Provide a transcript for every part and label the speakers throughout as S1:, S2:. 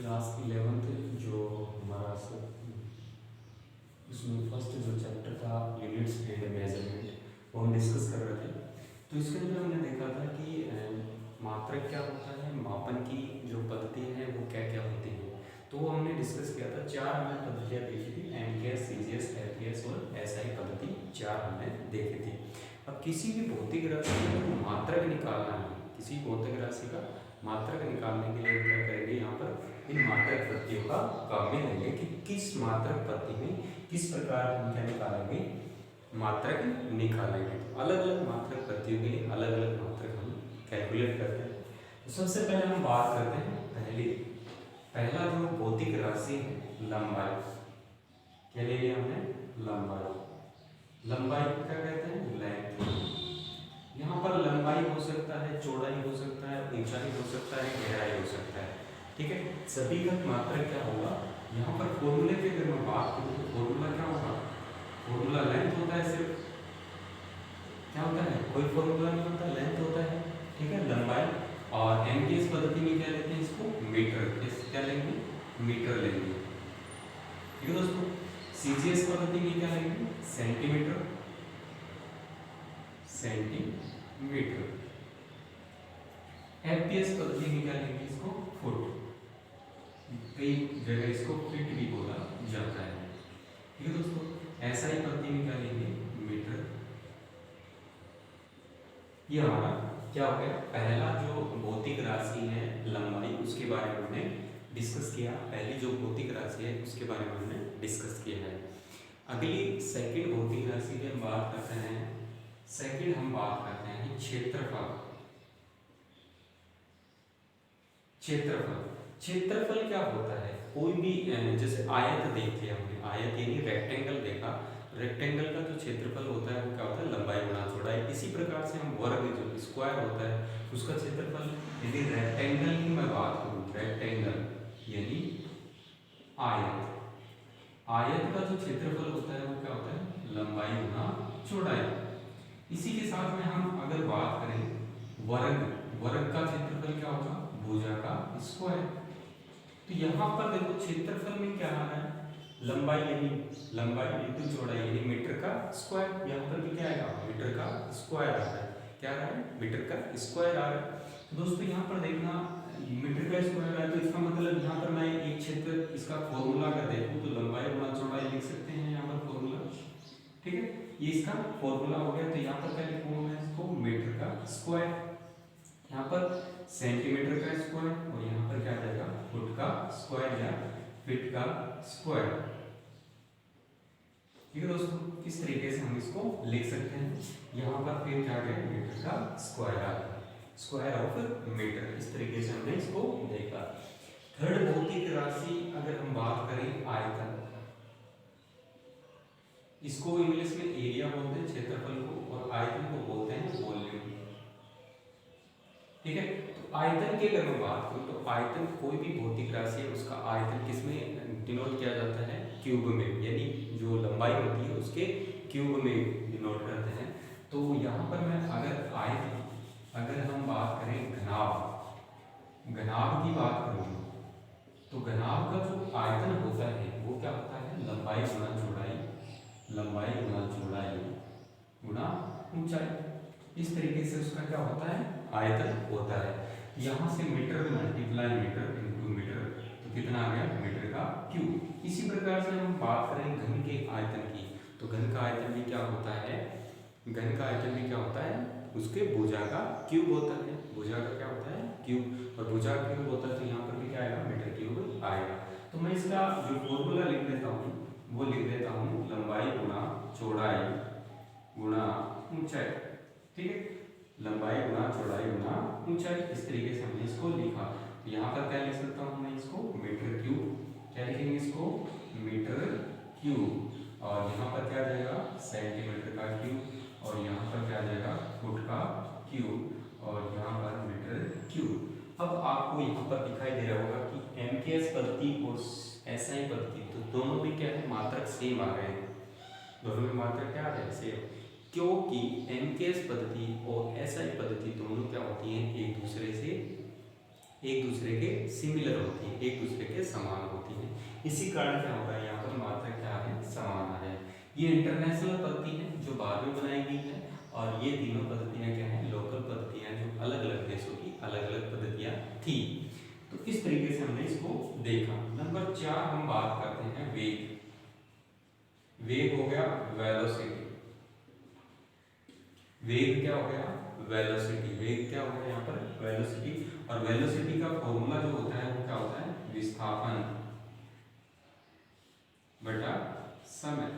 S1: Class 11th जो हमारा उसमें फर्स्ट जो चैप्टर था यूनिट्स एंड मेजरमेंट वो हम डिस्कस कर रहे थे। तो इसके अंदर हमने देखा था कि मात्रक क्या होता है, मापन की जो पद्धतियाँ हैं वो क्या क्या होती हैं। तो वो हमने डिस्कस किया था। 4 हमने पद्धतियाँ देखी थी, एमकेएस, सीजीएस, एफपीएस और एसआई पद्धति 4 हमने देखी थी। अब किसी भी भौतिक राशि का मात्रक निकालना है, किसी भौतिक राशि का मात्रक निकालने के लिए क्या करेंगे, यहाँ पर इन मात्रक पद्धतियों का काम में लेंगे कि किस मात्रक पद्धति में किस प्रकार हम क्या निकालेंगे, मात्रक निकालेंगे। तो अलग अलग मात्रक पद्धतियों के लिए अलग अलग मात्रक हम कैलकुलेट करते हैं। तो सबसे पहले हम बात करते हैं पहला जो भौतिक राशि है लंबाई। क्या ले लिया हमने, लंबाई। लंबाई को क्या कहते हैं, लेंथ। यहाँ पर लंबाई हो सकता है, चौड़ाई हो सकता है, ऊंचाई हो सकता है, गहराई हो सकता है। ठीक है, सभी का मात्रक क्या होगा। यहाँ पर फॉर्मूले की अगर मैं बात करूँ तो फॉर्मूला क्या होगा, फॉर्मूला लेंथ होता है। सिर्फ क्या होता है, कोई फॉर्मूला नहीं होता, लेंथ होता है। ठीक है, लंबाई। और एमकेएस पद्धति में क्या लेते हैं इसको, मीटर। इस क्या लेंगे, मीटर लेंगे। ठीक है दोस्तों, सीजीएस पद्धति में क्या लेंगे, सेंटीमीटर, सेंटीमीटर। एफपीएस पद्धति में क्या लेंगे इसको, फुट। कई जगह इसको फीट भी बोला जाता है। ठीक है दोस्तों, एसआई पद्धति में क्या लेंगे, मीटर। ये हमारा क्या हो गया, पहला जो भौतिक राशि है लंबाई, उसके बारे में हमने डिस्कस किया। पहली जो भौतिक राशि है उसके बारे में हमने डिस्कस किया है। अगली सेकंड भौतिक राशि की हम बात करते हैं। सेकंड हम बात करते हैं क्षेत्रफल। क्षेत्रफल, क्षेत्रफल क्या होता है, कोई भी जैसे आयत देखी हमने, आयत यानी रेक्टेंगल देखा। रेक्टेंगल का जो क्षेत्रफल होता है वो क्या होता है, लंबाई गुणा चौड़ाई। इसी प्रकार से हम वर्ग जो स्क्वायर होता है उसका क्षेत्रफल, यदि रेक्टेंगल की मैं बात करूँ, रेक्टेंगल यानी आयत, आयत का जो क्षेत्रफल होता है वो क्या होता है, लंबाई गुणा चौड़ाई। इसी के साथ में हम अगर बात करें वर्ग, वर्ग का क्षेत्रफल क्या होगा, भुजा का स्क्वायर। तो यहाँ पर देखो क्षेत्रफल में क्या आ रहा है, लंबाई यानी लंबाई इंटू चौड़ाई यानी मीटर का स्क्वायर। यहाँ पर भी क्या आएगा, मीटर का स्क्वायर आ रहा है। क्या आ रहा है, मीटर का स्क्वायर आ रहा है। तो दोस्तों यहाँ पर देखना मीटर का स्क्वायर है, तो इसका मतलब यहाँ पर मैं एक क्षेत्र इसका फॉर्मूला अगर देखूँ तो लंबाई गुणा चौड़ाई लिख सकते हैं यहाँ पर फॉर्मूला। ठीक है, ये इसका फॉर्मूला हो गया। तो यहाँ पर क्या लिखूंगा मैं इसको, मीटर का स्क्वायर, यहाँ पर सेंटीमीटर का स्क्वायर, और यहाँ पर क्या आ जाएगा, फुट का स्क्वायर या फीट का स्क्वायर। ठीक है दोस्तों, इस तरीके से हम इसको लिख सकते हैं। यहाँ पर फिर क्या आ गया, मीटर का स्क्वायर आ गया, स्क्वायर ऑफ मीटर। इस तरीके से हमने इसको देखा। थर्ड भौतिक राशि अगर हम बात करें आयतन, इसको इंग्लिश में एरिया बोलते हैं क्षेत्रफल को, और आयतन को बोलते हैं वॉल्यूम। ठीक है, तो आयतन की अगर मैं बात करूं तो आयतन कोई भी भौतिक राशि है उसका आयतन किसमें डिनोट किया जाता है, क्यूब में, यानी जो लंबाई होती है उसके क्यूब में डिनोट करते हैं। तो यहाँ पर मैं अगर हम बात करें घनाभ, घनाभ की बात करूँ तो घनाभ का जो आयतन होता है वो क्या होता है, लंबाई गुणा चौड़ाई, लंबाई गुणा चौड़ाई गुणा ऊंचाई। इस तरीके से उसका क्या होता है, आयतन होता है। यहाँ से metre multiply metre into metre, तो कितना आ गया, मीटर का क्यूब। इसी प्रकार से हम बात करें घन के आयतन की, तो घन का आयतन भी क्या होता है, घन का आयतन भी क्या होता है, उसके भुजा का क्यूब होता है। भुजा का क्या होता है, क्यूब, और भुजा का क्यूब होता है तो यहाँ पर भी क्या आएगा, मीटर क्यूब आएगा। तो मैं इसका जो फॉर्मूला लिख देता हूँ वो लिख देता हूँ, लंबाई गुणा चौड़ाई गुणा ऊंचाई। ठीक है, लंबाई गुणा चौड़ाई गुणा ऊंचाई। इस तरीके से हमने इसको लिखा। तो यहाँ पर क्या लिख सकता हूँ मैं इसको, मीटर क्यूब। क्या लिखेंगे इसको, मीटर क्यूब, और यहाँ पर क्या आ जाएगा, सेंटीमीटर का क्यूब, और यहाँ पर क्या आ जाएगा, फुट का क्यूब, और यहाँ पर मीटर क्यूब। अब आपको यहाँ पर दिखाई दे रहा होगा कि एमकेएस पद्धति और एसआई पद्धति, तो दोनों में क्या है, मात्रक सेम आ गए हैं। दोनों में मात्रक क्या आ रहे हैं, सेम, क्योंकि एमकेएस पद्धति और एसआई पद्धति दोनों क्या होती हैं, एक दूसरे से एक दूसरे के सिमिलर होती है, एक दूसरे के समान होती है। इसी कारण क्या होगा यहाँ पर मात्रक क्या है, समान आ है। ये इंटरनेशनल पद्धति है जो बाद में बनाई गई है, और ये तीनों पद्धतियाँ क्या है, लोकल पद्धतियाँ जो अलग अलग देशों की अलग अलग पद्धतियाँ थी। तो इस तरीके से हमने इसको देखा। नंबर 4 हम बात करते हैं वेग। वेग हो गया वेलोसिटी। वेग क्या हो गया, वेलोसिटी। वेग क्या हो गया यहाँ पर, वेलोसिटी। और वेलोसिटी का फॉर्मूला जो होता है वो क्या होता है, विस्थापन बटा समय।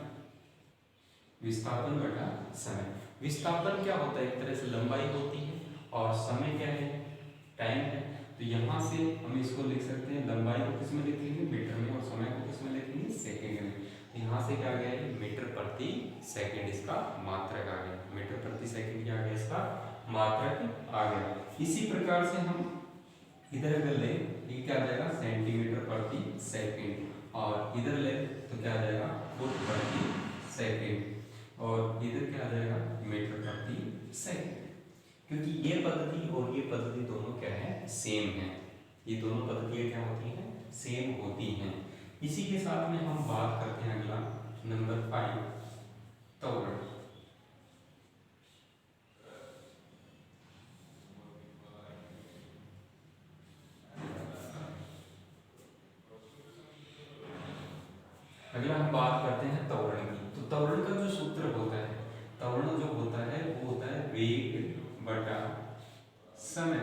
S1: विस्थापन बटा समय। विस्थापन क्या होता है, एक तरह से लंबाई होती है, और समय क्या है, टाइम है। तो यहाँ से हम इसको लिख सकते हैं, लंबाई को किस में लिखेंगे, मीटर में, और समय को किस में लिखेंगे, सेकंड में। तो यहाँ से क्या आ गया है, मीटर प्रति सेकंड इसका मात्रक आ गया। मीटर प्रति सेकंड क्या आ गया, इसका मात्रक आ गया। इसी प्रकार से हम इधर अगर ले, ये क्या आ जाएगा, सेंटीमीटर प्रति सेकंड, और इधर ले तो क्या आ जाएगा, फुट प्रति सेकंड, और इधर क्या आ जाएगा, मीटर प्रति सेकंड। क्योंकि ये पद्धति और ये पद्धति दोनों क्या है, सेम है। ये दोनों पद्धतियाँ क्या होती हैं, सेम होती हैं। इसी के साथ में हम बात करते हैं अगला नंबर 5, त्वरण। अगला हम बात करते हैं त्वरण की। तो त्वरण का जो सूत्र होता है, त्वरण जो होता है वो होता है वेग बटा समय।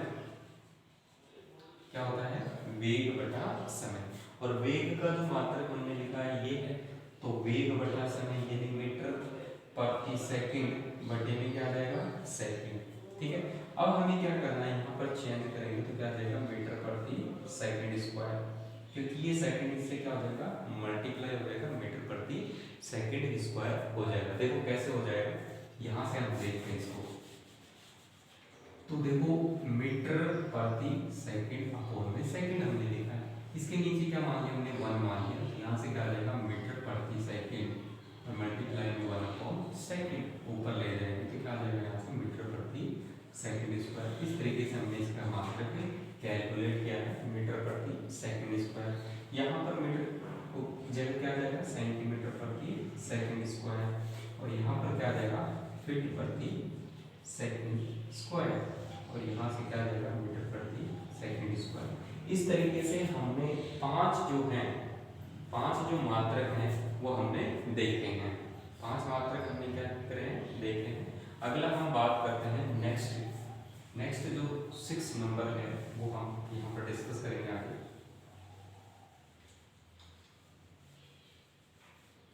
S1: क्या होता है, वेग बटा समय। और वेग का जो मात्रक हमने लिखा है ये है, तो वेग बटा समय यानी मीटर प्रति सेकंड बटे में क्या आ जाएगा, सेकंड। ठीक है, अब हमें क्या करना है, यहाँ पर चेंज करेंगे तो क्या आ जाएगा, मीटर प्रति सेकंड स्क्वायर, क्योंकि ये सेकंड से क्या हो जाएगा, मल्टीप्लाई हो जाएगा, मीटर प्रति सेकंड स्क्वायर हो जाएगा। देखो कैसे हो जाएगा, यहाँ से हम देखते हैं इसको। तो देखो मीटर प्रति सेकंड अपॉन में सेकंड हमने लिखा है, इसके नीचे क्या मान लिया हमने, 1 मान लिया। तो यहाँ से क्या आ जाएगा, मीटर प्रति सेकंड और मल्टीप्लाई में 1 अपॉन सेकंड ऊपर ले जाएंगे तो क्या आ जाएगा, यहाँ से मीटर प्रति सेकंड स्क्वायर। इस तरीके से हमने इसका मात्रक कैलकुलेट किया है, मीटर प्रति सेकंड स्क्वायर। यहाँ पर मीटर को जगह क्या आ जाएगा, सेंटीमीटर प्रति सेकंड स्क्वायर, और यहाँ पर क्या आ जाएगा, फीट प्रति सेकंड स्क्वायर, और यहाँ से क्या आ जाएगा, मीटर प्रति सेकंड स्क्वायर। इस तरीके से हमने 5 जो हैं, 5 जो मात्रक हैं वो हमने देखे हैं। 5 मात्रक हमने क्या करे हैं, देखे हैं। अगला हम बात करते हैं नेक्स्ट जो 6 नंबर है वो हम यहाँ पर डिस्कस करेंगे आगे।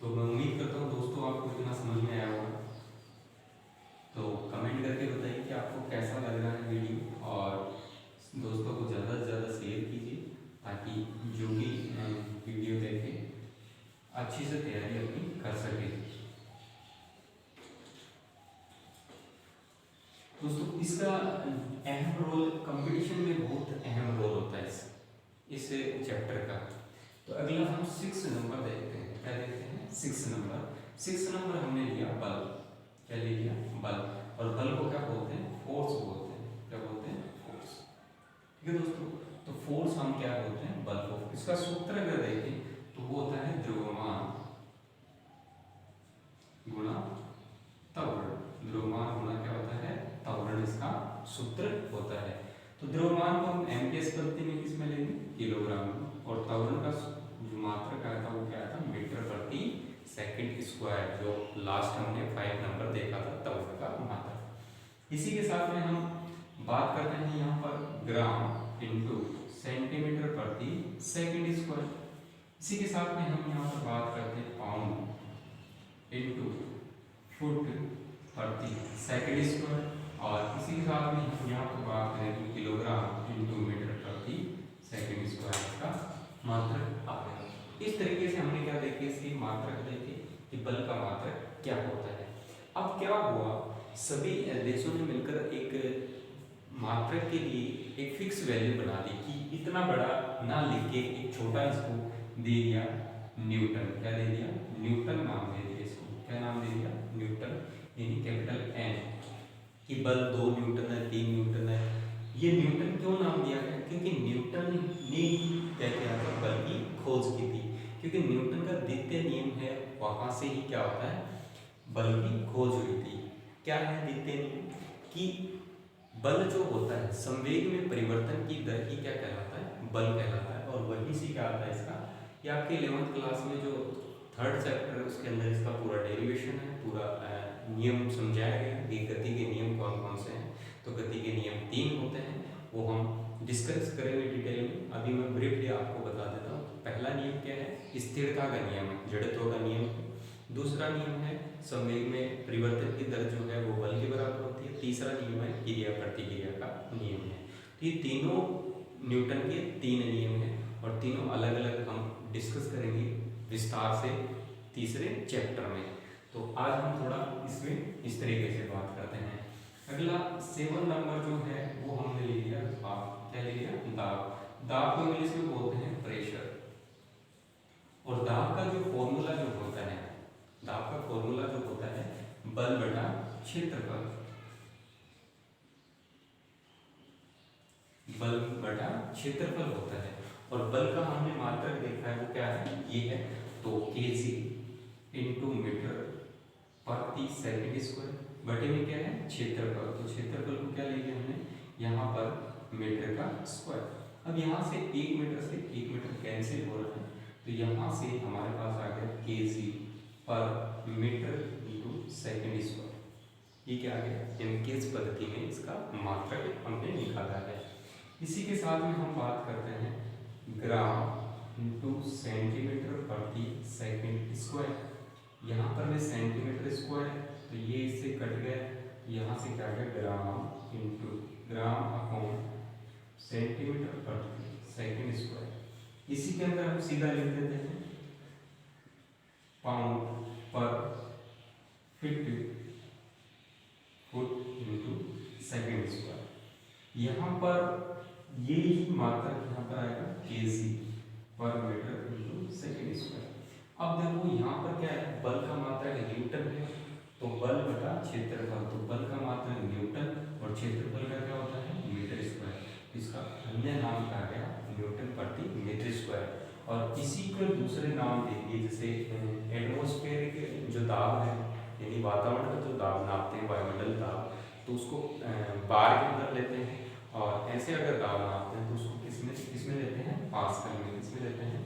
S1: तो मैं उम्मीद करता हूँ दोस्तों आपको इतना समझ में आया होगा। तो कमेंट करके बताइए कि आपको कैसा लग रहा है वीडियो, और दोस्तों को ज़्यादा से ज़्यादा शेयर कीजिए ताकि जो भी वीडियो देखे अच्छी से तैयारी अपनी कर सके। दोस्तों इसका अहम रोल कंपटीशन में, बहुत अहम रोल होता है इस चैप्टर का। तो अगला हम 6 नंबर देखते हैं। क्या देखते हैं, 6 नंबर। 6 नंबर हमने लिया बल। क्या ले लिया, बल। और बल को क्या बोलते हैं, फोर्स बोलते हैं। क्या बोलते हैं, फोर्स। ठीक है दोस्तों, तो फोर्स हम क्या बोलते हैं, बल को। इसका सूत्र अगर देखें तो वो होता है द्रव्यमान गुणा त्वरण। द्रव्यमान गुणा क्या होता है, त्वरण, इसका सूत्र होता है। तो द्रव्यमान को हम एमपीएस पद्धति में किस में लेंगे, किलोग्राम में, और त्वरण का जो मात्रक आया था वो क्या था, मीटर प्रति सेकंड स्क्वायर, जो लास्ट हमने 5 नंबर देखा था त्वरण का मात्रक। इसी के साथ में हम बात करते हैं यहाँ पर ग्राम इंटू सेंटीमीटर प्रति सेकंड स्क्वायर। इसी के साथ में हम यहाँ पर बात करते हैं पाउंड इंटू फुट प्रति सेकंड स्क्वायर, और इसी के साथ में हम यहाँ पर बात करें किलोग्राम इंटू मीटर प्रति सेकंड स्क्वायर का मात्रक आ गया। इस तरीके से हमने क्या देखे, इसकी मात्रक देखे कि बल का मात्रक क्या होता है। अब क्या हुआ, सभी देशों ने मिलकर एक मात्रक के लिए एक फिक्स वैल्यू बना दी कि इतना बड़ा ना लिख के एक छोटा इसको दे दिया न्यूटन। क्या दे दिया, न्यूटन नाम दे दिया इसको। क्या नाम दे दिया, न्यूटन, यानी कैपिटल एन, कि बल 2 न्यूटन है, 3 न्यूटन है, ये न्यूटन क्यों नाम दिया गया? क्योंकि न्यूटन ने क्या किया था, बल की खोज की थी। क्योंकि न्यूटन का द्वितीय नियम है, वहां से ही क्या होता है, बल की खोज हुई थी। क्या है द्वितीय नियम? कि बल जो होता है, संवेग में परिवर्तन की दर ही क्या कहलाता है, बल कहलाता है। और वही से क्या आता है इसका, ये आपके 11th क्लास में जो 3rd चैप्टर है उसके अंदर इसका पूरा डेरिवेशन है, पूरा नियम समझाया गया है कि गति के नियम कौन कौन से हैं। तो गति के नियम 3 होते हैं, वो हम डिस्कस करेंगे डिटेल में। अभी मैं ब्रीफली आपको बता देता हूँ। पहला नियम क्या है, स्थिरता का नियम है, जड़त्व का नियम है। दूसरा नियम है संवेग में परिवर्तन की दर जो है वो बल के बराबर होती है। तीसरा नियम है क्रिया प्रतिक्रिया का नियम है। तो ये तीनों न्यूटन के 3 नियम हैं और तीनों अलग अलग हम डिस्कस करेंगे विस्तार से तीसरे चैप्टर में। तो आज हम थोड़ा इसमें इस तरीके से बात करते हैं। अगला 7 नंबर जो है वो हमने ले लिया दाब। क्या ले लिया? दाब। दाब को इंग्लिश में बोलते हैं प्रेशर। और दाब का जो फॉर्मूला जो होता है, दाब का फॉर्मूला जो होता है बल बटा क्षेत्रफल। बल बटा क्षेत्रफल होता है। और बल का हमने मात्रक देखा है वो क्या है, ये है। तो केजी इंटू मीटर प्रति सेकंड स्क्वायर बटे में क्या है, क्षेत्रफल। तो क्षेत्रफल को क्या ले लिया हमने, यहाँ पर मीटर का स्क्वायर। अब यहाँ से 1 मीटर से 1 मीटर कैंसिल हो रहा है, तो यहाँ से हमारे पास आ गया केजी पर मीटर इंटू सेकंड स्क्वायर। ये क्या आ गया, इनकेस पद्धति में इसका मात्रक हमने निकाला है। इसी के साथ में हम बात करते हैं ग्राम इंटू सेंटीमीटर प्रति सेकंड स्क्वायर। यहाँ पर में सेंटीमीटर स्क्वायर है तो ये इससे कट गया, यहाँ से क्या गया gram into gram upon centimetre प्रति सेकंड स्क्वायर। इसी के अंदर हम सीधा लिख देते हैं पाउंड पर feet foot into second square. यहाँ पर ये ही मात्रक यहाँ पर आएगा केजी पर मीटर इंटू सेकंड स्क्वायर। अब देखो यहाँ पर क्या है, बल का मात्रक न्यूटन है, तो बल बटा क्षेत्रफल। तो बल का मात्रक न्यूटन और क्षेत्रफल का क्या होता है, मीटर स्क्वायर। इसका अन्य नाम क्या गया, न्यूटन प्रति मीटर स्क्वायर। और इसी को दूसरे नाम दे दिए, जैसे एटमॉस्फेयर के जो दाब है, यानी वातावरण का जो दाब नापते हैं, वायुमंडल दाब, तो उसको बार के अंदर लेते हैं। और ऐसे अगर दाब नापते हैं तो उसको किसमें लेते हैं, पास्कल में। किसमें लेते हैं,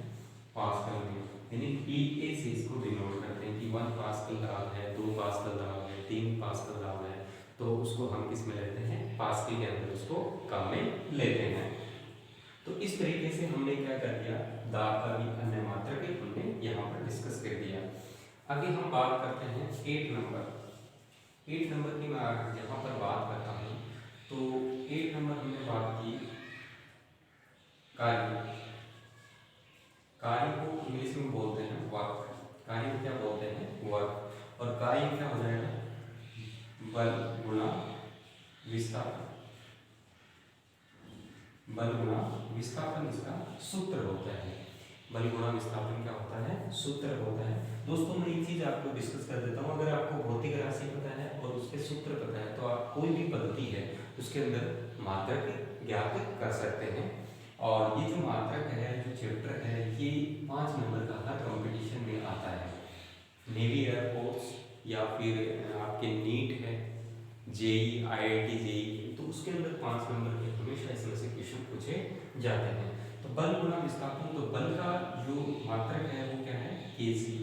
S1: पास्कल में। यानी PA से इसको डिनोट करते हैं कि 1 पास्कल दाब है, 2 पास्कल दाब है, 3 पास्कल दाब है, तो उसको हम किस में लेते हैं, पास्कल के अंदर उसको कम में लेते हैं। तो इस तरीके से हमने क्या कर दिया, दाब का भी अन्य मात्रक हमने यहाँ पर डिस्कस कर दिया। अभी हम बात करते हैं 8 नंबर। 8 नंबर की मैं यहाँ पर बात करता हूँ। तो 8 नंबर हमने बात की कार्य। कार्य को इंग्लिश में बोलते हैं वर्क। कार्य को क्या बोलते हैं, वर्क। और कार्य क्या हो जाएगा, बल गुणा विस्थापन। बल गुणा विस्थापन इसका सूत्र होता है। बल गुणा विस्थापन क्या होता है, सूत्र होता है। दोस्तों मैं एक चीज आपको डिस्कस कर देता हूँ। अगर आपको भौतिक राशि पता है और उसके सूत्र पता है तो आप कोई भी पद्धति है उसके अंदर मात्रक ज्ञात कर सकते हैं। और ये जो मात्रक है, जो चैप्टर है, ये 5 नंबर का हर कंपटीशन में आता है। नेवी एयरफोर्स या फिर आपके नीट है, जेई, IIT जेई, तो उसके अंदर 5 नंबर के हमेशा इसमें से क्वेश्चन पूछे जाते हैं। तो बल गुणा विस्थापन, तो बल का जो मात्रक है वो क्या है, केजी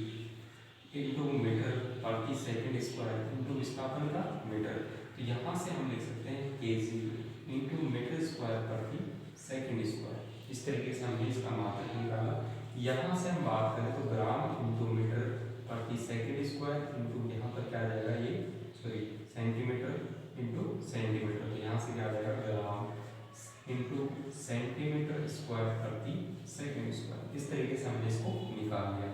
S1: इंटू मीटर प्रति सेकंड स्क्वायर इंटू विस्थापन का मीटर। तो यहाँ से हम लिख सकते हैं केजी इंटू मीटर स्क्वायर प्रति सेकंड स्क्वायर। इस तरीके से हमने इसका मात्रक निकाला। यहाँ से हम बात करें तो ग्राम इंटू मीटर प्रति सेकंड स्क्वायर इंटू यहाँ पर क्या आ जाएगा, ये सॉरी सेंटीमीटर इंटू सेंटीमीटर। तो यहाँ से क्या आ जाएगा ग्राम इंटू सेंटीमीटर स्क्वायर प्रति सेकंड स्क्वायर। इस तरीके से हमने इसको निकाल लिया।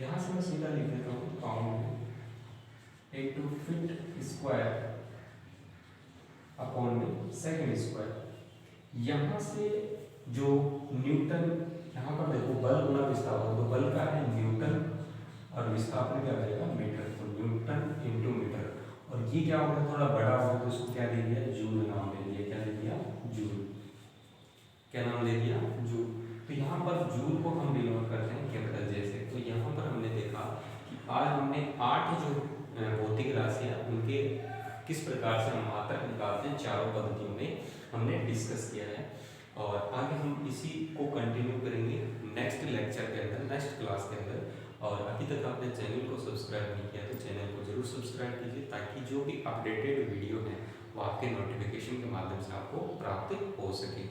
S1: यहाँ से मैं सीधा लिख देता हूँ pound into feet square upon में सेकंड स्क्वायर। यहाँ से जो न्यूटन, यहाँ पर देखो बल गुणा विस्थापन, तो बल का है न्यूटन और विस्थापन क्या रहेगा, मीटर। तो न्यूटन इंटू मीटर। और ये क्या होगा, थोड़ा बड़ा होगा तो इसको क्या दे दिया, जूल नाम दे दिया। क्या दे दिया, जूल। क्या नाम दे दिया, जूल। तो यहाँ पर जूल को हम डिनोट करते हैं कैपिटल जे से। तो यहाँ पर हमने देखा कि आज हमने 8 जो भौतिक राशियाँ उनके किस प्रकार से हम मात्रक निकालते हैं चारों पद्धतियों में हमने डिस्कस किया है। और आगे हम इसी को कंटिन्यू करेंगे नेक्स्ट लेक्चर के अंदर, नेक्स्ट क्लास के अंदर। और अभी तक आपने चैनल को सब्सक्राइब नहीं किया तो चैनल को जरूर सब्सक्राइब कीजिए, ताकि जो भी अपडेटेड वीडियो है वो आपके नोटिफिकेशन के माध्यम से आपको प्राप्त हो सके।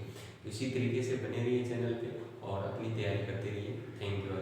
S1: इसी तरीके से बने रहिए चैनल पे और अपनी तैयारी करते रहिए। Thank you.